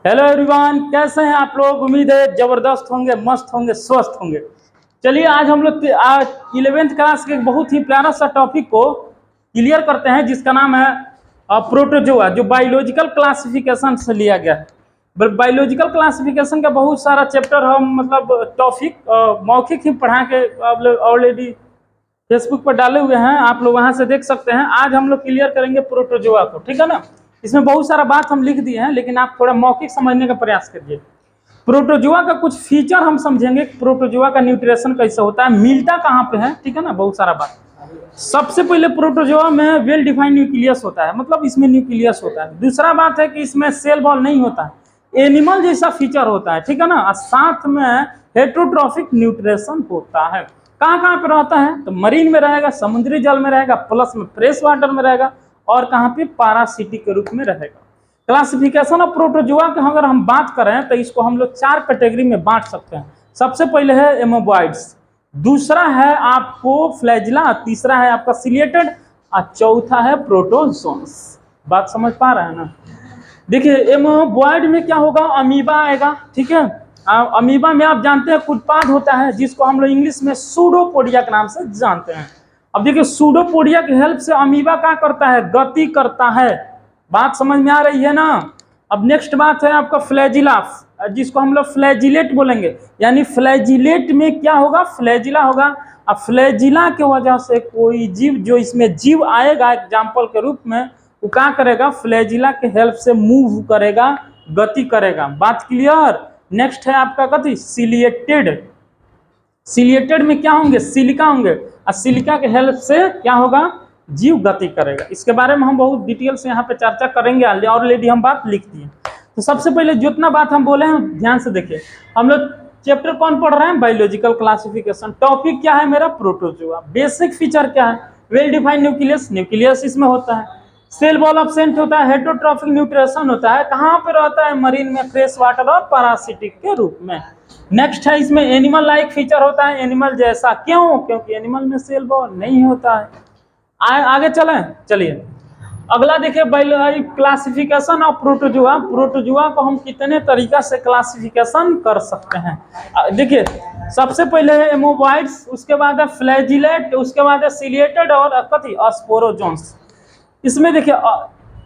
Hello everyone, कैसे हैं आप लोग। उम्मीद है जबरदस्त होंगे, मस्त होंगे, स्वस्थ होंगे। चलिए आज हम लोग आज 11th क्लास के एक बहुत ही प्यारा सा टॉपिक को क्लियर करते हैं, जिसका नाम है प्रोटोजोआ, जो बायोलॉजिकल क्लासिफिकेशन से लिया गया है। बायोलॉजिकल क्लासिफिकेशन का बहुत सारा चैप्टर हम मतलब टॉपिक मौखिक ही पढ़ा के ऑलरेडी फेसबुक पर डाले हुए हैं, आप लोग वहां से देख सकते हैं। आज हम लोग क्लियर करेंगे प्रोटोजोआ को, ठीक है ना। इसमें बहुत सारा बात हम लिख दिए हैं, लेकिन आप थोड़ा मौखिक समझने का प्रयास करिए। प्रोटोजोआ का कुछ फीचर हम समझेंगे, प्रोटोजोआ का न्यूट्रिशन कैसे होता है, मिलता कहाँ पे है, ठीक है ना, बहुत सारा बात। सबसे पहले प्रोटोजोआ में वेल डिफाइंड न्यूक्लियस होता है, मतलब इसमें न्यूक्लियस होता है। दूसरा बात है कि इसमें सेल वॉल नहीं होता है, एनिमल जैसा फीचर होता है, ठीक है ना। साथ में हेटरोट्रॉफिक न्यूट्रिशन होता है। कहाँ कहाँ पे रहता है, तो मरीन में रहेगा, समुद्री जल में रहेगा, प्लस में फ्रेश वाटर में रहेगा, और कहाँ पे पारासिटिक के रूप में रहेगा। क्लासिफिकेशन ऑफ प्रोटोजोआ की अगर हम बात करें तो इसको हम लोग 4 कैटेगरी में बांट सकते हैं। सबसे पहले है एमोबॉइड्स, दूसरा है आपको फ्लैजिला, तीसरा है आपका सिलिएटेड, और चौथा है प्रोटोजोन्स। बात समझ पा रहे हैं ना। देखिए एमोबॉइड में क्या होगा, अमीबा आएगा, ठीक है। अमीबा में आप जानते हैं कुटपाद होता है, जिसको हम लोग इंग्लिश में सूडोपोडिया के नाम से जानते हैं। अब देखिए सूडोपोडिया की हेल्प से अमीबा क्या करता है, गति करता है। बात समझ में आ रही है ना। अब नेक्स्ट बात है आपका फ्लैजिला, जिसको हम लोग फ्लैजिलेट बोलेंगे, यानी फ्लैजिलेट में क्या होगा, फ्लैजिला होगा। अब फ्लैजिला की वजह से कोई जीव जो इसमें जीव आएगा एग्जाम्पल के रूप में, वो क्या करेगा, फ्लैजिला के हेल्प से मूव करेगा, गति करेगा। बात क्लियर। नेक्स्ट है आपका कथी, सिलिएटेड। सिलिएटेड में क्या होंगे, सिलिका होंगे, और सिलिका के हेल्प से क्या होगा, जीव गति करेगा। इसके बारे में हम बहुत डिटेल से यहाँ पे चर्चा करेंगे, ऑलरेडी हम बात लिख दिए। तो सबसे पहले जितना बात हम बोले हैं ध्यान से देखिए। हम लोग चैप्टर कौन पढ़ रहे हैं, बायोलॉजिकल क्लासिफिकेशन। टॉपिक क्या है मेरा, प्रोटोजोआ। बेसिक फीचर क्या है, वेल डिफाइंड न्यूक्लियस, न्यूक्लियस इसमें होता है, सेल वॉल एब्सेंट होता है, हेटरोट्रॉफिक न्यूट्रिशन होता है, कहाँ पे रहता है, मरीन में, फ्रेश वाटर और पैरासिटिक के रूप में। नेक्स्ट है इसमें एनिमल लाइक फीचर होता है, एनिमल जैसा। क्यों, क्योंकि एनिमल में सेल वॉल नहीं होता है। आगे चलें, चलिए अगला देखिए, biology classification of protozoa. Protozoa को हम कितने तरीका से क्लासिफिकेशन कर सकते हैं। देखिए सबसे पहले है एमोबॉइड्स, उसके बाद है फ्लैजिलेट, उसके बाद है सिलिएटेड और कथी, स्पोरोजोन्स। इसमें देखिए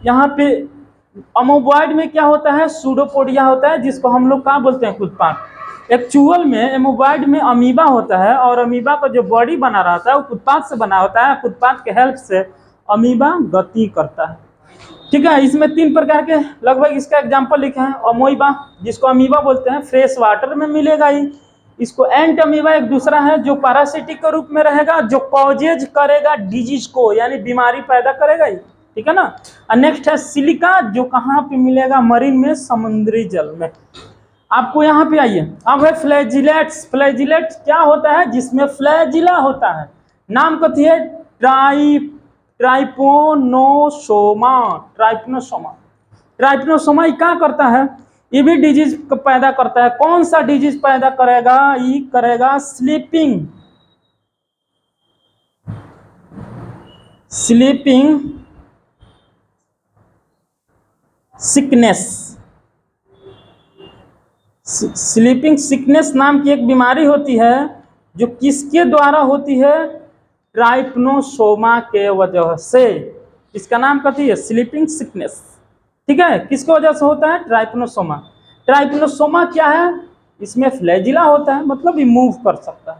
यहाँ पे अमोबॉइड में क्या होता है, सूडोपोडिया होता है, जिसको हम लोग क्या बोलते हैं, कुत्पाद। एक्चुअल में एमोबॉइड में अमीबा होता है, और अमीबा का जो बॉडी बना रहता है वो कुत्पाद से बना होता है। कुत्पाद के हेल्प से अमीबा गति करता है, ठीक है। इसमें 3 प्रकार के लगभग इसका एग्जाम्पल लिखे हैं। अमोइबा, जिसको अमीबा बोलते हैं, फ्रेश वाटर में मिलेगा ही। इसको एंट अमीबा एक दूसरा है, जो पैरासिटिक के रूप में रहेगा, जो कॉजेज करेगा डिजीज को, यानी बीमारी पैदा करेगा ही, ठीक है ना। और नेक्स्ट है सिलिका, जो कहाँ पे मिलेगा, मरीन में, समुद्री जल में। आपको यहाँ पे आइए, अब है फ्लैजिलेट्स। फ्लैजिलेट क्या होता है, जिसमें फ्लैजिला होता है। नाम कथी है, ट्राइपोनोसोमा। ट्राइपोनोसोमा, ट्राइपोनोसोमा क्या करता है, ये भी डिजीज पैदा करता है। कौन सा डिजीज पैदा करेगा, ये करेगा स्लीपिंग सिकनेस। स्लीपिंग सिकनेस नाम की एक बीमारी होती है, जो किसके द्वारा होती है, ट्राइपोनोसोमा के वजह से। इसका नाम कथी है, स्लीपिंग सिकनेस, ठीक है। किसकी वजह से होता है, ट्राइपोनोसोमा। ट्राइपोनोसोमा क्या है, इसमें फ्लैजिला होता है, मतलब ये मूव कर सकता है।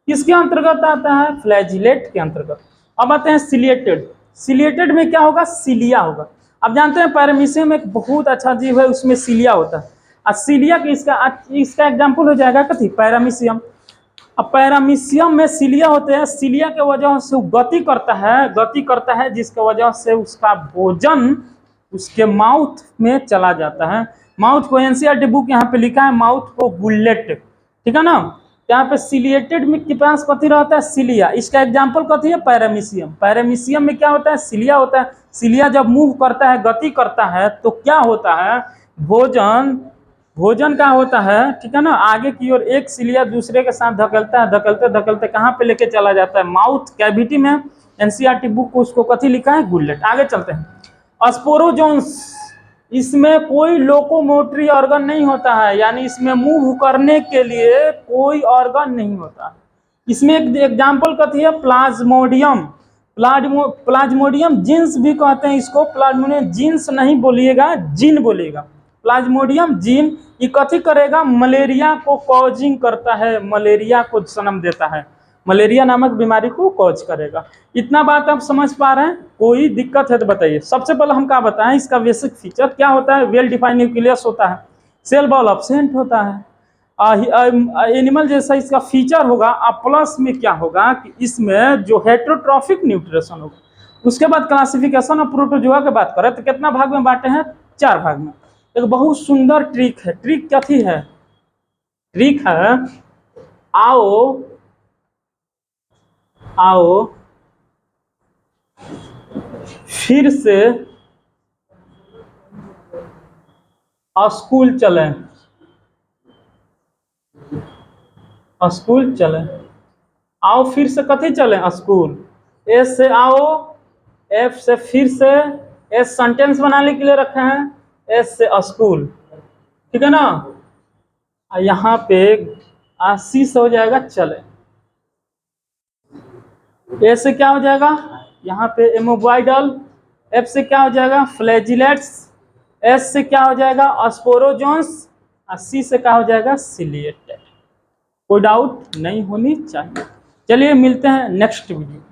किसके अंतर्गत आता है, फ्लैजिलेट के अंतर्गत। अब आते हैं सिलिएटेड। सिलिएटेड में क्या होगा, सिलिया होगा। अब जानते हैं पैरामीशियम एक बहुत अच्छा जीव है, उसमें सिलिया होता है। और सिलिया की इसका एग्जाम्पल हो जाएगा कथी, पैरामीशियम। अब पैरामीशियम में सिलिया होते हैं, सिलिया के वजह से वो गति करता है, जिसके वजह से उसका भोजन उसके माउथ में चला जाता है। माउथ को एनसीईआरटी बुक यहाँ पे लिखा है, माउथ को बुलेट, ठीक है ना। यहाँ पे सिलिएटेड में के पास कथी रहता है, सिलिया। इसका एग्जाम्पल कथी है, पैरामीशियम। पैरामीशियम में क्या होता है, सिलिया होता है। सिलिया जब मूव करता है, गति करता है, तो क्या होता है, भोजन का होता है, ठीक है ना। आगे की ओर एक सिलिया दूसरे के साथ धकेलता है, धकेलते धकेलते कहाँ पे लेके चला जाता है, माउथ कैविटी में। एनसीईआरटी बुक को उसको कथी लिखा है, गुलेट। आगे चलते हैं, स्पोरोजोन्स। इसमें कोई लोकोमोटरी ऑर्गन नहीं होता है, यानी इसमें मूव करने के लिए कोई ऑर्गन नहीं होता है। इसमें एक एग्जाम्पल कथी है, प्लाज्मोडियम। प्लाज्मोडियम जीन्स भी कहते हैं इसको, प्लाज्मोडियम जीन्स नहीं बोलिएगा, जीन बोलिएगा। प्लाज्मोडियम जीन ये कथी करेगा, मलेरिया को कॉजिंग करता है, मलेरिया को जन्म देता है, मलेरिया नामक बीमारी को कॉज करेगा। इतना बात आप समझ पा रहे हैं? कोई दिक्कत है तो बताइए। सबसे पहले हम क्या बताएं, इसका बेसिक फीचर क्या होता है। वेल डिफाइंड न्यूक्लियस होता है, सेल वॉल एब्सेंट होता है। एनिमल जैसा इसका फीचर होगा। प्लस में क्या होगा कि इसमें जो हेटेरोट्रॉफिक न्यूट्रिशन होगा। उसके बाद क्लासिफिकेशन ऑफ प्रोटोजोआ की बात करें तो कितना भाग में बांटे हैं, 4 भाग में। एक बहुत सुंदर ट्रिक है। ट्रिक क्या थी है, ट्रिक है आओ फिर से स्कूल चलें, स्कूल चलें। आओ फिर से कथी चलें, स्कूल। एस से आओ, एफ से फिर से, एस सेंटेंस बनाने के लिए रखे हैं, एस से स्कूल, ठीक है ना। यहाँ पे सी से हो जाएगा चले। ए से क्या हो जाएगा, यहाँ पे एमोबाइडल। एफ से क्या हो जाएगा, फ्लैजिलेट्स। एस से क्या हो जाएगा, स्पोरोजोन्स। और सी से क्या हो जाएगा, सिलिएटेड। कोई डाउट नहीं होनी चाहिए। चलिए मिलते हैं नेक्स्ट वीडियो।